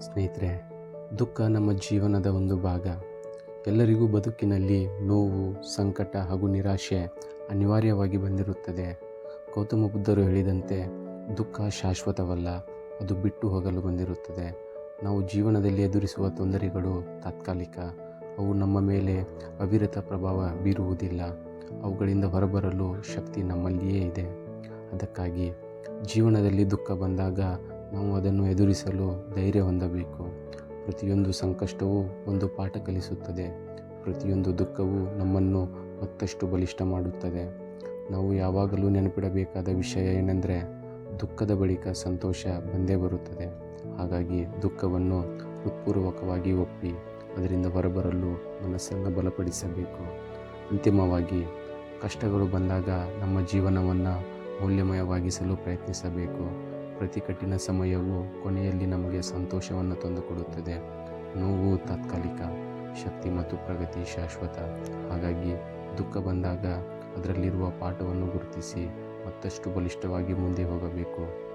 ಸ್ನೇಹಿತರೆ, ದುಃಖ ನಮ್ಮ ಜೀವನದ ಒಂದು ಭಾಗ. ಎಲ್ಲರಿಗೂ ಬದುಕಿನಲ್ಲಿ ನೋವು, ಸಂಕಟ ಹಾಗೂ ನಿರಾಶೆ ಅನಿವಾರ್ಯವಾಗಿ ಬಂದಿರುತ್ತದೆ. ಗೌತಮ ಬುದ್ಧರು ಹೇಳಿದಂತೆ ದುಃಖ ಶಾಶ್ವತವಲ್ಲ, ಅದು ಬಿಟ್ಟು ಹೋಗಲು ಬಂದಿರುತ್ತದೆ. ನಾವು ಜೀವನದಲ್ಲಿ ಎದುರಿಸುವ ತೊಂದರೆಗಳು ತಾತ್ಕಾಲಿಕ. ಅವು ನಮ್ಮ ಮೇಲೆ ಅವಿರತ ಪ್ರಭಾವ ಬೀರುವುದಿಲ್ಲ. ಅವುಗಳಿಂದ ಹೊರಬರಲು ಶಕ್ತಿ ನಮ್ಮಲ್ಲಿಯೇ ಇದೆ. ಅದಕ್ಕಾಗಿ ಜೀವನದಲ್ಲಿ ದುಃಖ ಬಂದಾಗ ನಾವು ಅದನ್ನು ಎದುರಿಸಲು ಧೈರ್ಯ ಹೊಂದಬೇಕು. ಪ್ರತಿಯೊಂದು ಸಂಕಷ್ಟವೂ ಒಂದು ಪಾಠ ಕಲಿಸುತ್ತದೆ. ಪ್ರತಿಯೊಂದು ದುಃಖವೂ ನಮ್ಮನ್ನು ಮತ್ತಷ್ಟು ಬಲಿಷ್ಠ ಮಾಡುತ್ತದೆ. ನಾವು ಯಾವಾಗಲೂ ನೆನಪಿಡಬೇಕಾದ ವಿಷಯ ಏನೆಂದರೆ, ದುಃಖದ ಬಳಿಕ ಸಂತೋಷ ಬಂದೇ ಬರುತ್ತದೆ. ಹಾಗಾಗಿ ದುಃಖವನ್ನು ಹೃತ್ಪೂರ್ವಕವಾಗಿ ಒಪ್ಪಿ ಅದರಿಂದ ಹೊರಬರಲು ಮನಸ್ಸನ್ನು ಬಲಪಡಿಸಬೇಕು. ಅಂತಿಮವಾಗಿ, ಕಷ್ಟಗಳು ಬಂದಾಗ ನಮ್ಮ ಜೀವನವನ್ನು ಮೌಲ್ಯಮಯವಾಗಿಸಲು ಪ್ರಯತ್ನಿಸಬೇಕು. ಪ್ರತಿ ಕಠಿಣ ಸಮಯವು ಕೊನೆಯಲ್ಲಿ ನಮಗೆ ಸಂತೋಷವನ್ನು ತಂದುಕೊಡುತ್ತದೆ. ನೋವು ತಾತ್ಕಾಲಿಕ, ಶಕ್ತಿ ಮತ್ತು ಪ್ರಗತಿ ಶಾಶ್ವತ. ಹಾಗಾಗಿ ದುಃಖ ಬಂದಾಗ ಅದರಲ್ಲಿರುವ ಪಾಠವನ್ನು ಗುರುತಿಸಿ ಮತ್ತಷ್ಟು ಬಲಿಷ್ಠವಾಗಿ ಮುಂದೆ ಹೋಗಬೇಕು.